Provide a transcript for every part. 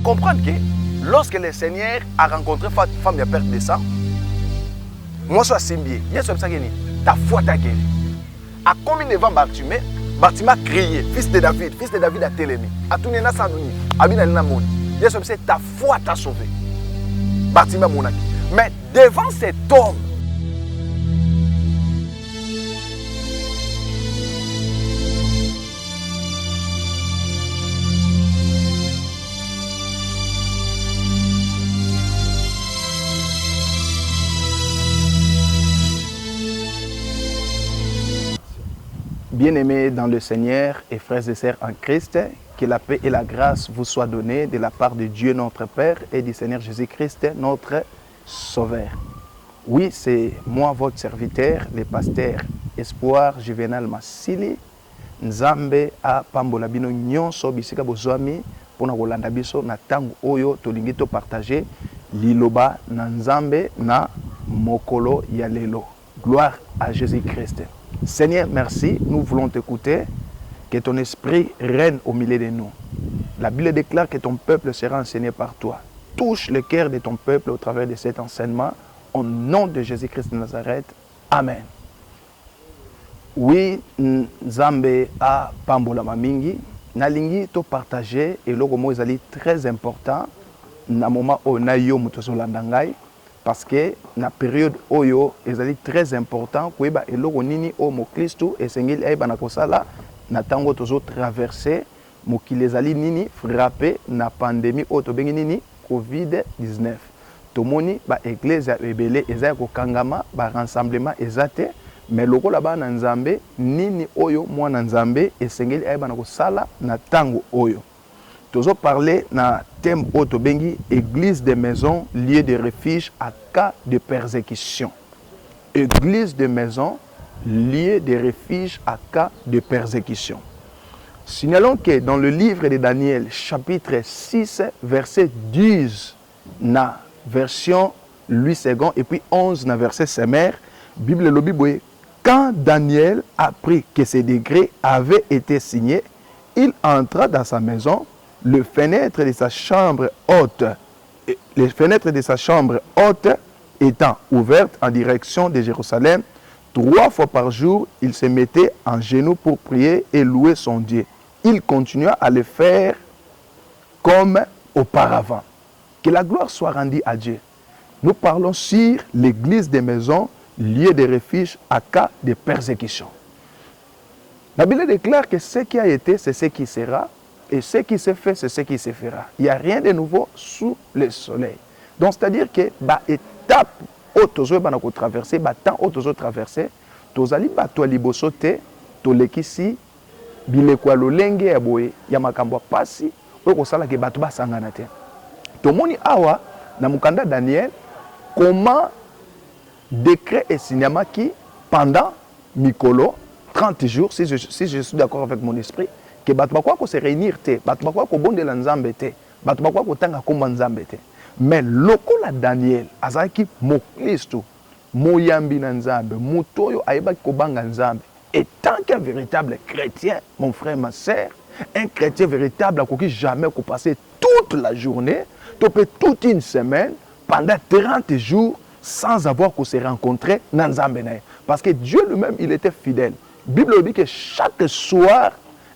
comprendre que lorsque le Seigneur a rencontré femme de perte de sang, moi je suis simbié. Il y a ce qui ta foi t'a guéri. A combien devant Bartimée, Bartimée a crié, fils de David a télémi. A tout nena sandouni, a bien na monde. Il y a ce qui ta foi t'a sauvé. Bartimée monaki. Mais devant cet homme, bien-aimés dans le Seigneur et frères et sœurs en Christ, que la paix et la grâce vous soient données de la part de Dieu notre Père et du Seigneur Jésus-Christ, notre Sauveur. Oui, c'est moi, votre serviteur, le pasteur Espoir Juvenal Massili. Nzambe a pambola bino nyonso bisika bozwami pona kolanda biso na tango oyo tolingi to partager liloba na Nzambe na mokolo ya lelo. Gloire à Jésus-Christ. Seigneur, merci, nous voulons t'écouter, que ton esprit règne au milieu de nous. La Bible déclare que ton peuple sera enseigné par toi. Touche le cœur de ton peuple au travers de cet enseignement, au nom de Jésus-Christ de Nazareth. Amen. Oui, Nzambe a pambola mamingi, nalingi to partager et logo mo ezali très important na moment o na yo mutoso landangai. Parce que na période oyo ezali très important koyeba eloko nini o mo Kristo esengeli ayeba na kosala na tango tozo traverser mokili ezali nini frappé na pandémie o to bengi nini COVID-19. Tomoni ba église ya ebele ezali ko kangama ba rassemblement ezate mais lokola ba na Nzambe nini oyo mwana Nzambe esengeli ayeba na kosala na tango oyo. Toujours parler na thème auto bengi église de maison, lieu de refuge à cas de persécution. Église de maison, lieu de refuge à cas de persécution. Signalons que dans le livre de Daniel, chapitre 6, verset 10, na version Louis II, et puis 11, na verset Semer, Bible le Bible, quand Daniel apprit que ces décrets avaient été signés, il entra dans sa maison. Les fenêtres de sa chambre haute étant ouvertes en direction de Jérusalem, 3 fois par jour, il se mettait en genoux pour prier et louer son Dieu. Il continua à le faire comme auparavant. Que la gloire soit rendue à Dieu. Nous parlons sur l'église des maisons, lieu de refuge à cas de persécution. La Bible déclare que ce qui a été, c'est ce qui sera. Et ce qui se fait, c'est ce qui se fera. Il n'y a rien de nouveau sous le soleil. Donc, c'est-à-dire que l'étape où tu as traversé, le temps où tu as traversé, tu as libosote, tu lekisi, bilekwa lolenge ya boye, ya makambo pasi, ou kosala ke batu ba sangana te. Tomoni awa na mukanda Daniel comment décret et cinéma qui pendant mikolo 30 jours si je suis d'accord avec mon esprit que batu bakwa ko se réunir te, batu bakwa ko bondela nzambe te, batu bakwa ko tanga komba nzambe te. Mais lokola Daniel azaki mokristo moyambi na nzambe, mutoyo ayeba ko banga nzambe. Et tant qu'un véritable chrétien, mon frère, ma sœur, un chrétien véritable a qui jamais passer toute la journée, toute une semaine, pendant 30 jours, sans avoir qu'on se rencontré dans Nzambe. Parce que Dieu lui-même, il était fidèle. La Bible dit que chaque soir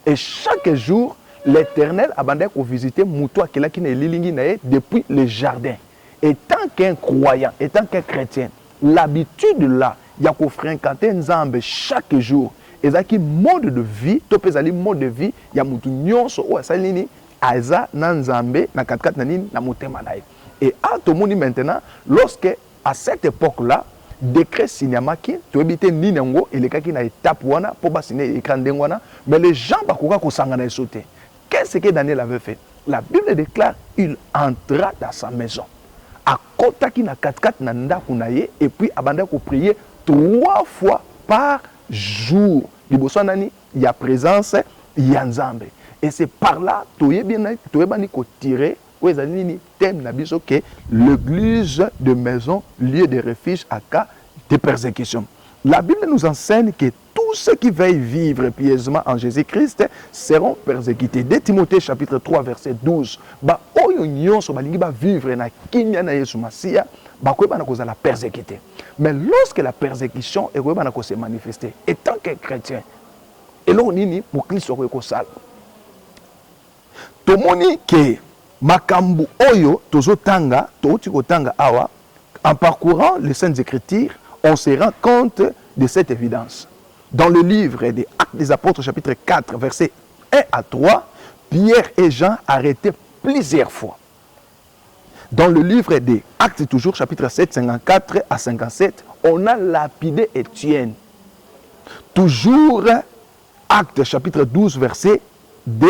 et chaque jour, l'Éternel abandonne pour visiter Moutoua qui est depuis le jardin. Et tant qu'un croyant, et tant qu'un chrétien, l'habitude là, il y a qu'on fréquenter Nzambe chaque jour. Et ça qui mode de vie, topé zali mode de vie, il y a mutu nyonso o asalini aiza na Nzambe na katkat nanini na motema nae. Et à tout monde maintenant, lorsque à cette époque-là, décret signamaki, tu habité ninengo et les kaki na étape wana pour bassiner écran d'engwana, mais les gens bakoka ko sangana sauté. Qu'est-ce que Daniel avait fait? La Bible déclare, il entra dans sa maison. À kotaki na katkat na ndaku naye et puis abanda ko prier 3 fois par jour. Il y a présence, il y a Nzambe. Et c'est par là que tu es tiré que l'église de maison, lieu de refuge à cas de persécution. La Bible nous enseigne que tout tous ceux qui veillent vivre pieusement en Jésus-Christ seront persécutés. 2 Timothée chapitre 3 verset 12. Ba oyo nyonso balingi ba vivre na kimia na Yesu Masia, ba koyeba na kozala persécuté. Mais lorsque la persécution est koyeba na ko se manifester, étant que chrétien, elo nini pour Christ ko sala. Tomoni ke makambu oyo tozotanga, touti kotanga awa, en parcourant les Saintes Écritures, on se rend compte de cette évidence. Dans le livre des Actes des Apôtres, chapitre 4, versets 1 à 3, Pierre et Jean arrêtés plusieurs fois. Dans le livre des Actes, toujours, chapitre 7, 54 à 57, on a lapidé Étienne. Toujours, Actes, chapitre 12, verset 2,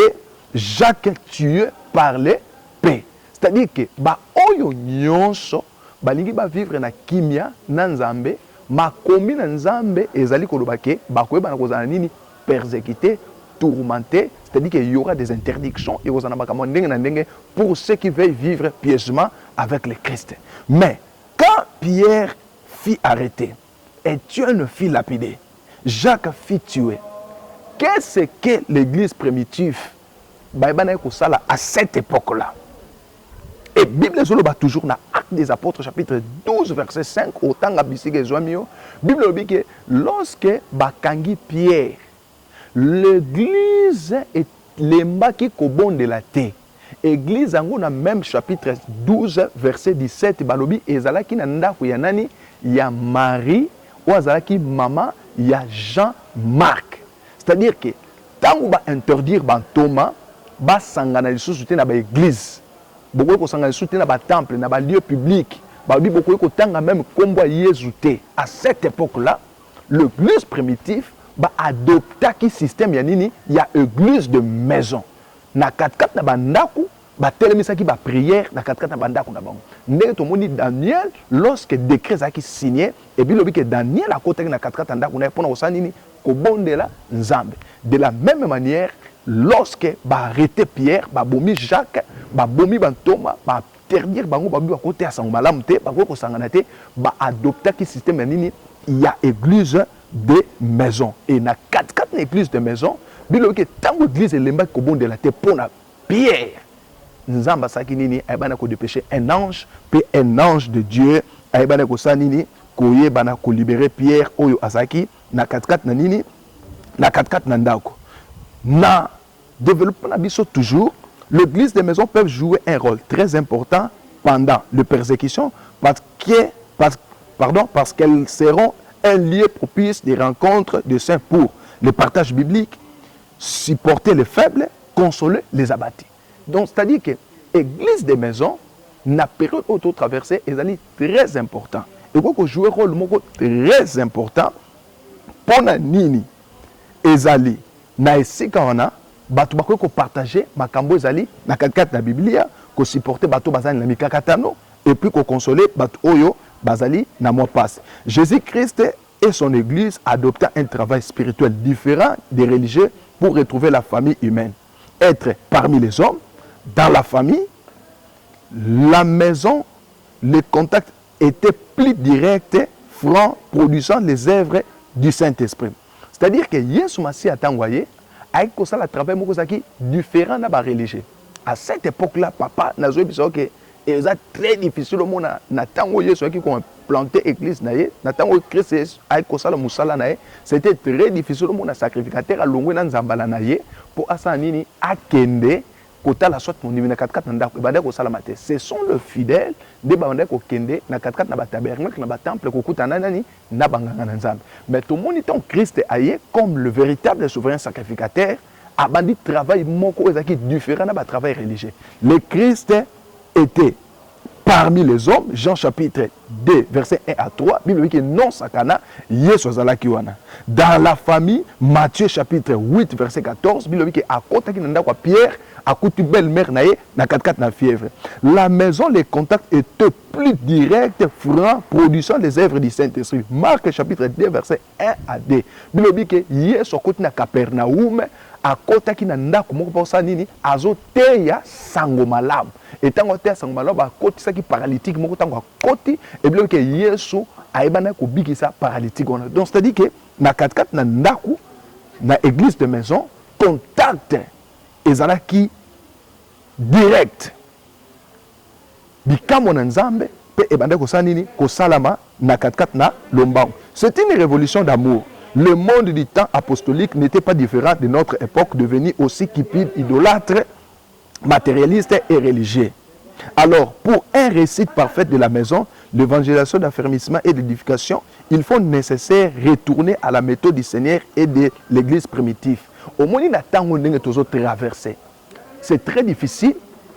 Jacques tué par les paix. C'est-à-dire que, ba oyo nyonso, balingi ba vivre na kimia, na nzambe, makomi na nzambe, ezali kolobake, bakoyeba na kozala nini, persécuté, tourmenté, c'est-à-dire qu'il y aura des interdictions, et pour ceux qui veulent vivre pieusement avec le Christ. Mais, quand Pierre fit arrêter, Étienne fit lapider, Jacques fit tuer, qu'est-ce que l'église primitive à cette époque-là? Et la Bible est toujours dans Actes des Apôtres, chapitre 12, verset 5, autant la Bible dit que lorsque Bakangi Pierre, l'église est l'embaki kobon de la terre. Église en a même chapitre 12, verset 17, balobi ezalaki na ndako ya nani ya Marie, ou ezalaki maman ya Jean-Marc. C'est-à-dire que tant on va interdire ban Thomas, ba sangana lisusu te na ba église. Beaucoup ko sangana lisusu te na ba temple, na ba lieu public. Ba bi beaucoup ko tanga même kombo Yesu te. À cette époque-là, l'église primitive ba adopta ki système ya nini ya église de maison. Na 4-4 na bandaku ba telemisa ki ba prière na 4-4 na bandaku na bango. Ndenge to moni Daniel lorsque décret za ki signé et puis lobi que Daniel a côté na 4-4 ndaku na pona osani nini ko bondela nzambe. De la même manière lorsque ba arrêter Pierre, ba bomi Jacques, ba bomi ban Thomas, ba interdire bango ba bi ba côté asango malamu te, ba ko sangana te, ba adopta ki système ya nini ya église de maison. Et na 4-4 église de maison, bilo que tant l'église lemba ko bondela te pona Pierre. Nzamba saki nini ayebana ko dépêcher un ange, puis un ange de Dieu ayebana ko sanini ko yebana ko libérer Pierre oyo asaki na 4-4 na nini na 4-4 na ndako. Na développement na biso toujours, l'église de maison peut jouer un rôle très important pendant les persécutions parce qu'elles seront un lieu propice des rencontres de saints pour le partage biblique, supporter les faibles, consoler les abattus. Donc, c'est-à-dire que l'église de maison, la période où tu traverses, est très important. Et quoi que jouer un rôle très important pour la nini, ezali, na esika wana, batu bako ko partager makambo ezali, na 4-4 na Biblia, ko supporter batu bazali na mikakatano, et puis ko consoler batu oyo, bazali na mois passe. Jésus-Christ et son église adopta un travail spirituel différent des religieux pour retrouver la famille humaine. Être parmi les hommes, dans la famille, la maison, les contacts étaient plus directs, francs, produisant les œuvres du Saint-Esprit. C'est-à-dire que Yesu Masi a envoyé avec ça le travail différent dans la religion. À cette époque-là, papa n'a pas dit que c'est très difficile au monde na tango Yesu qui ont planté l'église naé, na tango Christ avec ça le musala naé, c'était très difficile au monde sacrificateur à longue na nzambala naé pour asanini akende kota la soit mon na 4-4 ndako banda ko sala maté. Ce sont les fidèles de banda ko kende na 4-4 na ba tabernacle na ba temple ko kutana nani na banganga na nzambe. Mais tout le monde est en Christ aye comme le véritable souverain sacrificateur a bandi travail moko ezaki différent na ba travail religieux. Le Christ était parmi les hommes, Jean chapitre 2, verset 1 à 3, Bible dit que non sakana, Yesu azalaki wana. Dans la famille, Matthieu chapitre 8, verset 14, Bible dit que à côté qui n'a pas Pierre, à côté belle-mère naé, na 4-4 na fièvre. La maison, les contacts étaient plus directs, francs, produisant les œuvres du Saint-Esprit. Marc chapitre 2, verset 1 à 2. Bible dit que Yesu à côté na Capernaum, à côté qui n'a pas moko sa nini, azoteya sango malamu. Et tant que sango malamu à côté ça qui paralytique moko tango à côté et bien que Yesu aibana ko bikisa paralytique. Donc c'est-à-dire que na 4-4 na ndaku na église de maison contact ezalaki direct bikambo na nzambe pe ebanda kosala nini kosalama na 4-4 na lombango. C'est une révolution d'amour. Le monde du temps apostolique n'était pas différent de notre époque, devenu aussi cupide, idolâtre, matérialiste et religieux. Alors, pour un récit parfait de la maison, l'évangélisation, d'affermissement et d'édification, il faut nécessaire retourner à la méthode du Seigneur et de l'église primitive. Au moins, il a tant de traverser. C'est très difficile.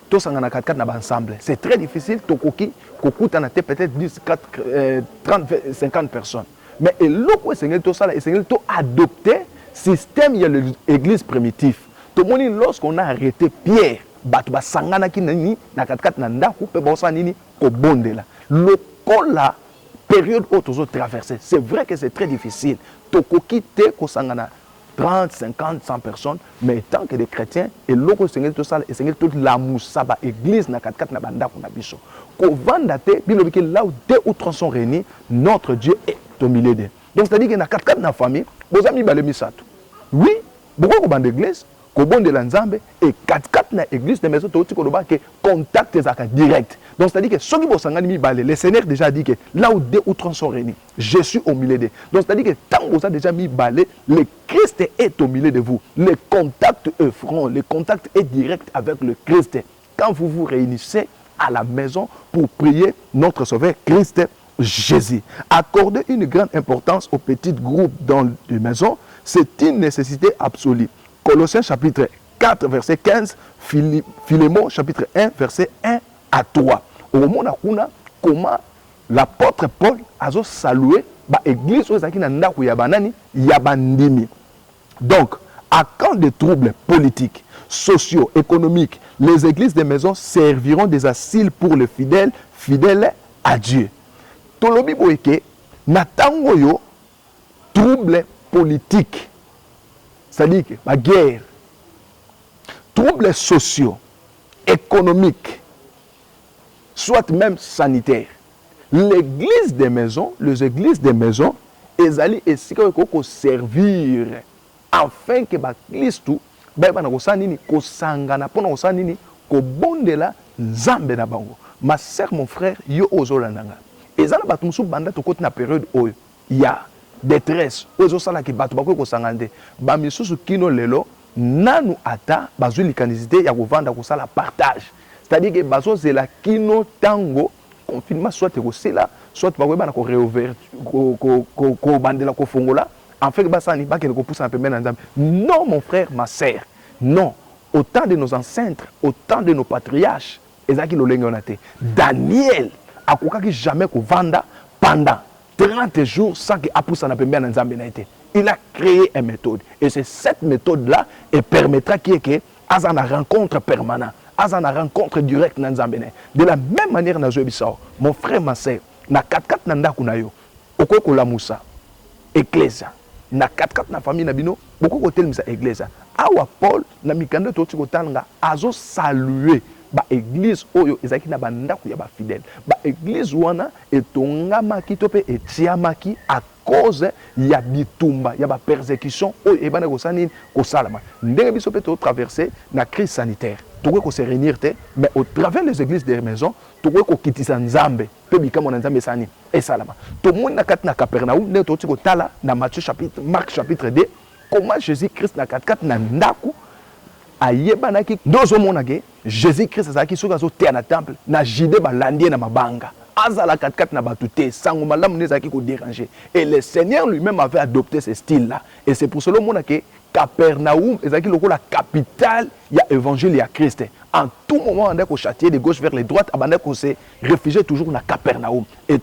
Tous en a 4 ensemble. C'est très difficile. Tokoki, Kokuta na peut-être 10, 4, 30, 50 personnes. Mais le Seigneur tout ça, le Seigneur tout adopté système il y a l'église primitive. Tout le monde lorsqu'on a arrêté Pierre, batba sangana ki nani na 4 na ndaku pe bosa nini ko bondela. Le la période où tous traversé. C'est vrai que c'est très difficile. Tokoki te ko sangana 30, 50, 100 personnes, mais tant que des chrétiens, et l'autre Seigneur tout ça, et Seigneur toute la moussa, l'église na 4 na banda kuna biso. Ko vandate, bilobiki là où 2 ou 3 sont réunis, notre Dieu est au milieu d'eux. Donc c'est-à-dire que na 4 na famille, vos amis balemi sato. Oui, beaucoup de l'église, ko bon de l'anzambe et 4 na église de maison toti ko doba que contact ezaka direct. Donc c'est-à-dire que ceux qui bosangani mi balé, le Seigneur déjà dit que là où 2 ou 3 sont réunis, je suis au milieu d'eux. Donc c'est-à-dire que tant que vous avez déjà mis balé, le Christ est au milieu de vous. Le contact est franc, le contact est direct avec le Christ. Quand vous vous réunissez à la maison pour prier notre Sauveur Christ Jésus. Accorder une grande importance aux petits groupes dans les maisons, c'est une nécessité absolue. Colossiens chapitre 4, verset 15, Philémon chapitre 1, verset 1 à 3. Au moment où comment l'apôtre Paul a salué l'église aux Akinandaku Yabanani, Yabandimi. Donc, à quand des troubles politiques, sociaux, économiques, les églises des maisons serviront des asiles pour les fidèles, fidèles à Dieu. Tolobi boyeke, natango yo, troubles politiques, c'est-à-dire que la guerre, troubles sociaux, économiques, soit même sanitaires. L'église des maisons, les églises des maisons, elles allaient essayer de servir afin que l'église tout, ma sœur, mon frère, yo ozolandanga. Et ça, na période où il y a détresse, ozo sala ki batu bako ko sangande, ba misusu kino lelo nanu ata bazu likanizité ya kovanda ko sala partage. C'est-à-dire que bazo zela kino tango confinement soit ko sela, soit ba bana ko réouvert ko bandela ko fongola, en fait basani ba ke ko poussa un peu mais nzambe. Non mon frère, ma sœur. Non, au temps de nos ancêtres, au temps de nos patriarches, ezaki lolenge onate. Daniel akokaki jamais ko vanda pendant 30 jours sans que Apoussa n'a pas bien été. Il a créé une méthode. Et c'est cette méthode-là qui permettra qu'il y ait une rencontre permanente, une rencontre directe dans Zambéné. De la même manière, mon frère, ma soeur, na 4-4 nanda kunayo, okoko la moussa, église, na 4-4 na famille nabino, beaucoup côté misa église. Awa Paul, na mikande toti kotanga, azo saluer. Ba église oyo ezaki na bandaku ya ba fidèle ba église wana etongamaki to pe etiamaki à cause ya bitumba ya ba persécution oyo ebana ko sani ko salama ndenge biso pe to traverser na crise sanitaire to ko se réunir te mais au travers les églises des maisons to ko kitisa nzambe pe bikamo na nzambe sani et salama to mona kat na Capernaum ne to tiko tala na Matthieu chapitre Marc chapitre 2 comment Jésus Christ na 4-4 na ndaku ayebanaki dozo monake Jésus-Christ azaki soka zo te na temple na jide balandie na mabanga azala 4-4 na batute sango malamu nezaki ko déranger et le Seigneur lui-même avait adopté ce style là et c'est pour cela monake Capernaum ezaki lokola capitale ya évangile ya Christ en tout moment on a ko châtier de gauche vers les droites abanda ko se réfugier toujours na Capernaum et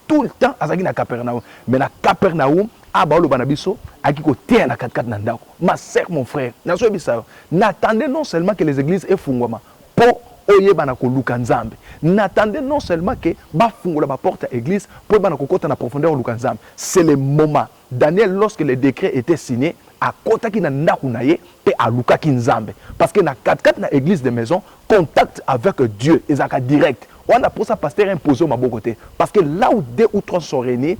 tout le temps azaki na Capernaum mais na Capernaum abalo banabiso akiko te na 4-4 na ndako. Ma sœur, mon frère, n'attendez non seulement que les églises aient fungwama pour oyebana ko luka nzambe. N'attendez non seulement que ba fungola ba porte à église pour bana ko kota na profondeur luka nzambe. C'est le moment. Daniel, lorsque le décret était signé, à kota ki na ndako na ye pe a luka ki nzambe. Parce que na 4-4 na église de maison, contact avec Dieu ezaka direct. On a pour ça pasteur imposé au mabo côté parce que là où 2 ou 3 sont réunis,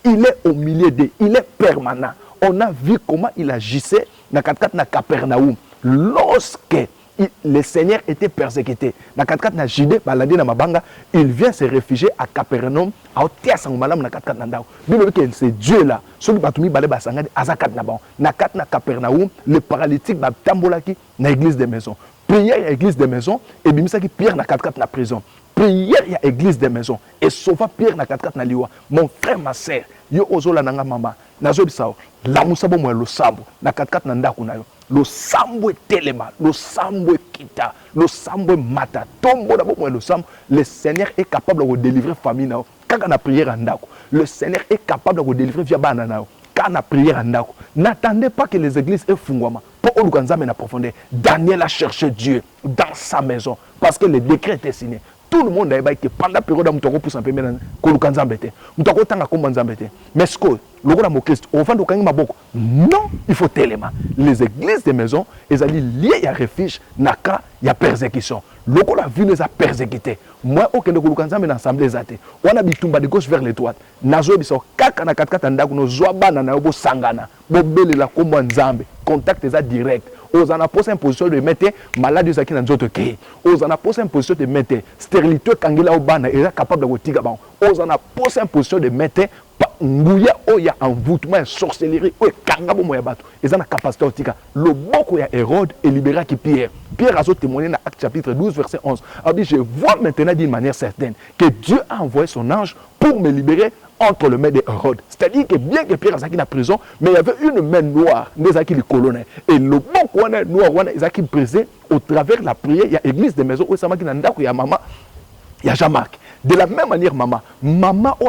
il est au milieu d'eux, il est permanent. on a vu comment il agissait dans Capernaum. Lorsque le Seigneur était persécuté, dans na Judée, baladi na mabanga, il vient se réfugier à Capernaum, à Otia Sangumalam na Ndao. Bible que c'est Dieu là, celui qui batumi balé basangadi azakat na bon. Na Capernaum, le paralytique ba tambolaki na église des maisons. Prière à église des maisons et bimisa qui Pierre na na prison. Prière à église des maisons et sauva Pierre na na liwa. Mon frère, ma sœur, yo ozola nanga mama, nazo bisao, la musabo mo lo sambo na na ndako na yo. Le sambo est telema, le sambo est kita, le sambo est mata. Tombo d'abord le sambo, le Seigneur est capable de délivrer famille nao. Quand on a prière en dako, le Seigneur est capable de délivrer via banana. Quand on a prière en dako, n'attendez pas que les églises aient fungwama. Pour Olukanzame na profondeur, Daniel a cherché Dieu dans sa maison parce que le décret était signé. Tout le monde a dit que pendant la période où nous pour s'en permettre, nous avons tant à combattre. Mais ce que le roi de Christ, au fond de Maboko, non, il faut tellement. Les églises des maisons, elles allaient liées à refuge, naka, il y a persécution. Le roi a vu les a persécutés. Moi, aucun de nous avons l'assemblée zate. On a bitumba de gauche vers les droites. Nazo biso kaka na katkata ndaku no zoaba na na obo sangana. Bobele la kombo nzambe. Contact les a direct. Aux en a posé une position de mettre maladie qui dans d'autres pays. Aux en a posé une position de mettre stérilité kangila obana et capable de tiga bon. Aux en a posé une position de mettre nguya oya envoûtement sorcellerie o kangabo moya bato. Ils ont la capacité tika. Le boko ya Hérode est libéré qui Pierre. Pierre a témoigné dans Actes chapitre 12 verset 11. Il dit je vois maintenant d'une manière certaine que Dieu a envoyé son ange pour me libérer entre le mains de Hérode. C'est-à-dire que bien que Pierre était en prison, mais il y avait une main noire des acquis du colonel. Et le bon coin noir, ils ont brisé au travers de la prière. Il y a l'église des maisons où il y a maman, il y a Jean-Marc. De la même manière, maman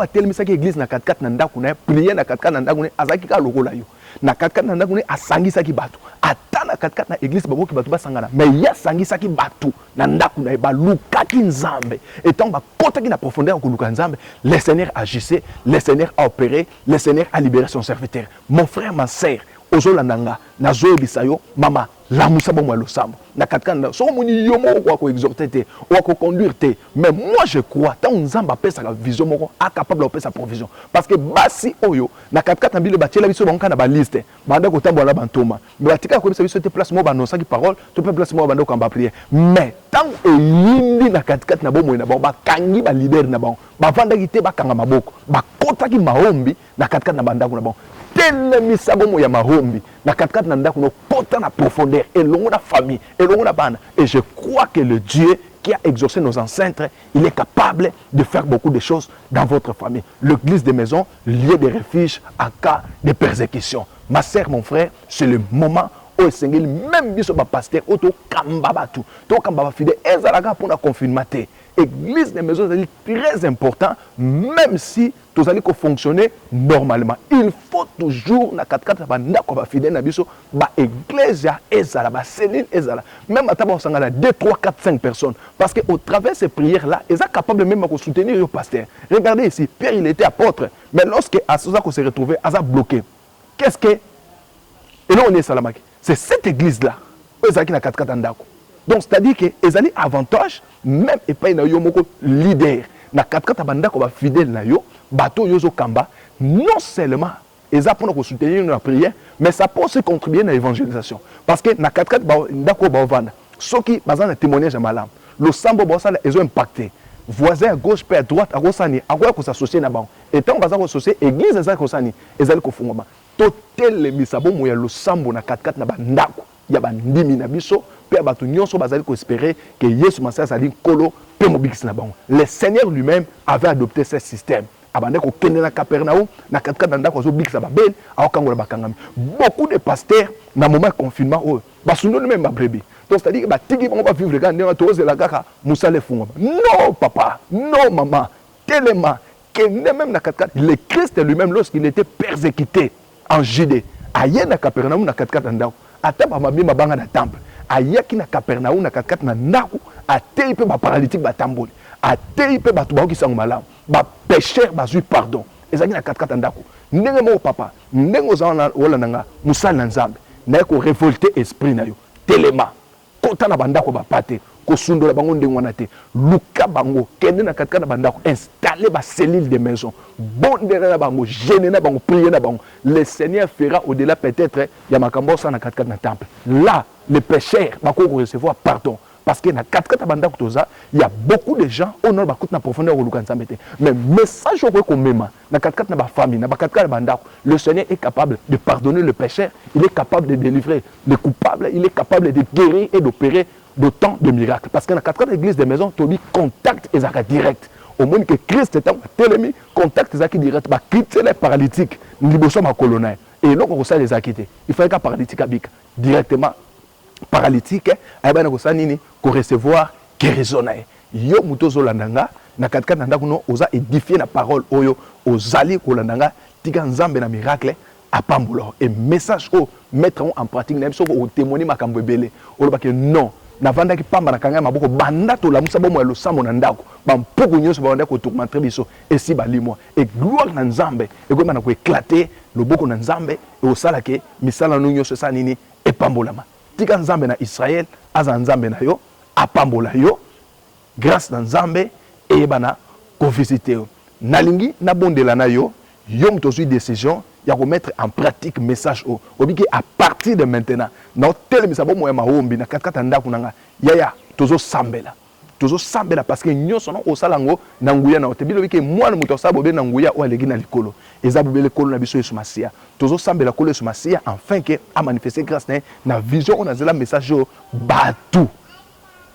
a tellement que l'église n'a 4 nanda kuna prier na 4 nanda kuna azaki ka lokola yo. Na 4 nanda kuna asangisa ki batu. Ata na 4 na église babo ki batu basangana. Mais ya sangisa ki batu na ndaku na ba luka ki nzambe. Et tant ba kota ki na profondeur ko luka nzambe, le Seigneur agissait, le Seigneur a opéré, le Seigneur a libéré son serviteur. Mon frère, ma sœur, ozolandanga nazo bisayo mama la musabo moi le sambo na katkanda so moni yomo kwa ko exhorter te ou ko conduire te mais moi je crois tant nzamba pesa la vision moko a capable de pesa provision parce que basi oyo na katkata mbile batiela biso banka na ba liste banda ko tambola bantoma mais batika ko biso te place mo ba non saki parole to pe place mo banda ko mba prier mais tant eyindi na katkata na bomo na ba kangi ba leader na ba vanda kite ba kanga maboko ba kota ki maombi na katkata na banda ko na ba telle misabomo ya mahombi na katkata na ndako no kota na profondeur et longo na famille et longo na bana et je crois que le Dieu qui a exaucé nos ancêtres, il est capable de faire beaucoup de choses dans votre famille. L'église des maisons, lieu de refuge en cas de persécution. Ma sœur, mon frère, c'est le moment où le Seigneur, même biso ba pasteur, auto kambaba tout, to kambaba fidèle, ezalaga pour la confirmation. Église des maisons, c'est très important, même si tout allez fonctionner normalement. Il faut toujours na 4 banda ko ba fidèle na biso ba église ezala ba cellule ezala. Même à table sangala 2 3 4 5 personnes parce que au travers de ces prières là, ils sont capables même de soutenir le pasteur. Regardez ici, Pierre il était apôtre, mais lorsque Asosa s'est retrouvé, il a bloqué. Qu'est-ce que et là on est salamaki. C'est cette église là, ezaki na 4 ndako. Donc c'est-à-dire que ils allaient avantage même et pas na yo moko leader na 4 banda ko ba fidèle na yo bateau yozo kamba non seulement ils apprennent à soutenir la prière mais ça peut aussi contribuer à l'évangélisation parce que na 4 ndako ba vanda ceux qui bazan na témoignage malam le sambo ba sala ils ont impacté voisin à gauche puis à droite à Rosani à quoi s'associer na ba et tant bazan associer église za Rosani ezali ko fungoma totel misabo moya le sambo na 4 na bandako ya bandimi na biso pe batu nyonso bazali ko espérer que Yesu Masiya sali kolo pe mobikisi na bango. Le Seigneur lui-même avait adopté ce système. Abandé ko kende na Capernaum na 4 na ndako zo bikisa ba ben aokangola bakangami. Beaucoup de pasteurs na moment confinement o basundo même ba brebis. Donc c'est-à-dire que ba tiki ba vivre quand ndema tozela kaka musale fungo. Non papa, non maman, tellement que même na 4 le Christ lui-même lorsqu'il était persécuté en Judée, aye na Capernaum na 4 ndako. Ata ba mabima banga na temple. Ayaki na Capernaum na 4 na ndako atei pe ba paralytique ba tamboli. Atei pe ba tuba ki sango malamu. Ba pécheur ba zui pardon. Ezaki na 4 ndako. Ndenge mo papa, ndenge ozana wala nanga musala na Nzambe. Na ko révolter esprit na yo. Telema. Kota na bandako ba pate. kosundola bango ndenge wana te luka bango kende na katika na bandako installer ba cellule de maison bondela na bango gêner na bango prier na bango le Seigneur fera au-delà peut-être ya makambo ça na katika na temple là les pécheurs bako recevoir pardon parce que na katika bandako toza il y a beaucoup de gens au nord bakut na profondeur oluka nzambe te mais message ko komema na katika na ba famille na katika na bandako le Seigneur est capable de pardonner le pécheur il est capable de délivrer le coupable il est capable de guérir et d'opérer d'autant de miracles parce que dans 4 églises de maison tu dis contact ezaka direct au moins que Christ est en télémi contact ezaki direct ba quitter les paralytiques liboso ma colonel et donc on ça les acquitter il fallait qu'un paralytique abika directement paralytique ayeba na ko nini ko recevoir guérison yo mutozo landanga na 4 nanda kuno oza édifier la parole oyo ozali ko landanga tika nzambe na miracle apambulo et message o mettre en pratique na biso ko témoigner makambo ebele o ba que non na vanda ki pamba na kanga maboko banda to la musa bomo ya losamo na ndako ba mpuku nyoso ba ndako to mantre biso et si ba limwa et gloire na nzambe et ko na ko éclater le boko na nzambe et au sala ke misala no nyoso sa nini epambolama tika nzambe na Israël aza nzambe na yo apambola yo grâce na nzambe et bana ko visiter nalingi na bondela na yo yo mtozui décision ya ko mettre en pratique message o obiki à partir de maintenant na hotel misabo moya mahombi na katkata ndako nanga yaya tozo sambela parce que nyoso na osalango na nguya na hotel bilobiki mwana muto sabo be na nguya o alegi na likolo ezabo be lekolo na biso yesu masia tozo sambela kolo yesu masia enfin que a manifester grâce na vision on a zela message o batu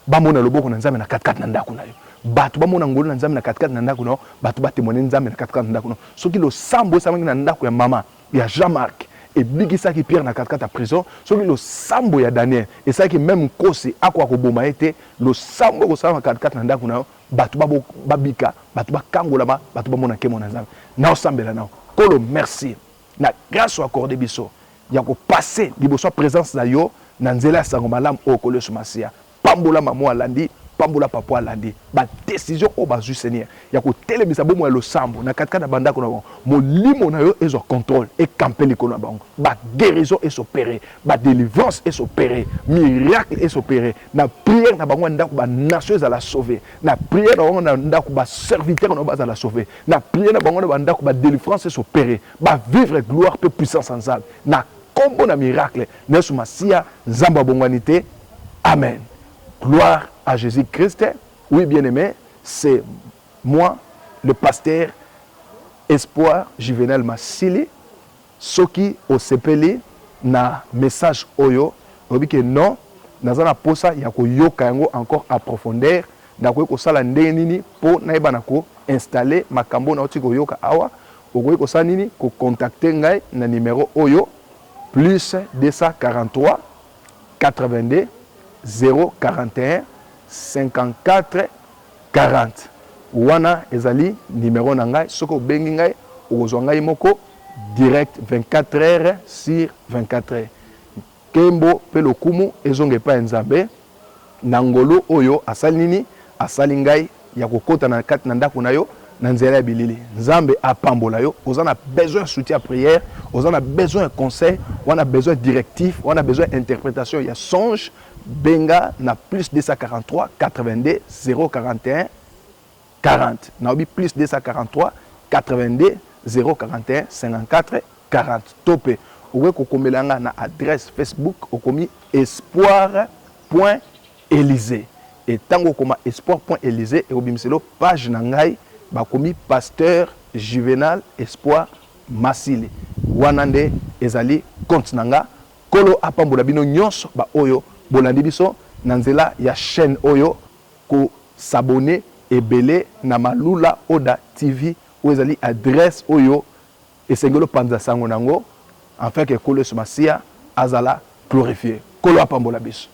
bamona loboko na nzambe na katkata ndako na yo batu bamona ngolo na nzambe na katikati na ndako no batu batemone nzambe na katikati na ndako no soki lo sambo samangi na ndako ya mama ya Jean-Marc et bigisa ki Pierre na katikati ya prison soki lo sambo ya Daniel et ça qui même kosi akwa ko boma ete lo sambo ko sama katikati na ndako na batu babika batu bakangola ba batu bamona kemo na nzambe na osambela na kolo merci na grâce accordé biso ya ko passer liboso présence na yo na nzela sango malam o kolo sumasia pambola mamo alandi pambola papa alandi ba décision au bazu Seigneur ya ko telemisa bomo ya losambo na katika na banda ko na molimo na yo ezo contrôle et camper likolo na bango ba guérison et s'opérer ba délivrance et s'opérer miracle et s'opérer na prière na bango ndako ba nation za la sauver na prière na bango ndako ba serviteur na ba za la sauver na prière na bango ndako ba délivrance et s'opérer ba vivre gloire peu puissance en ça na combo na miracle na sumasia nzamba bongwanité amen. Gloire à Jésus-Christ. Oui, bien-aimé, c'est moi, le pasteur Espoir Juvenal Massili, soki au sepeli na message oyo, obi que non, nazana posa ya ko yoka yango encore à profondeur, na ko sala ndenge nini po na eba na ko installer makambo na oti ko yoka awa, ko sala nini ko contacter ngai na numéro oyo plus 243 82 041 54 40 wana ezali numéro na ngai soko bengi ngai okozwa ngai moko direct 24 heures sur 24 heures kembo pe lokumu ezonge pa nzambe na ngolo oyo asali nini asali ngai ya kokota na kati na ndako na yo na nzela ya bilili nzambe apambola yo ozana besoin soutien à prière ozana besoin conseil wana besoin directif wana besoin interprétation ya songe benga na plus 243 82 041 40 naobi plus 243 82 041 54 40 tope owe kokomelanga na adresse Facebook okomi espoir.élysée et tango koma espoir.élysée et obimiselo page na ngai bakomi pasteur Juvenal Espoir Massili wanande ezali compte nanga kolo apambola bino nyonso ba oyo bolandi biso na nzela ya chaîne oyo ko s'abonner ebele na Malula Oda TV ou ezali adresse oyo esengelo panza sango nango afin que kolo sumasia azala glorifié kolo apambola biso.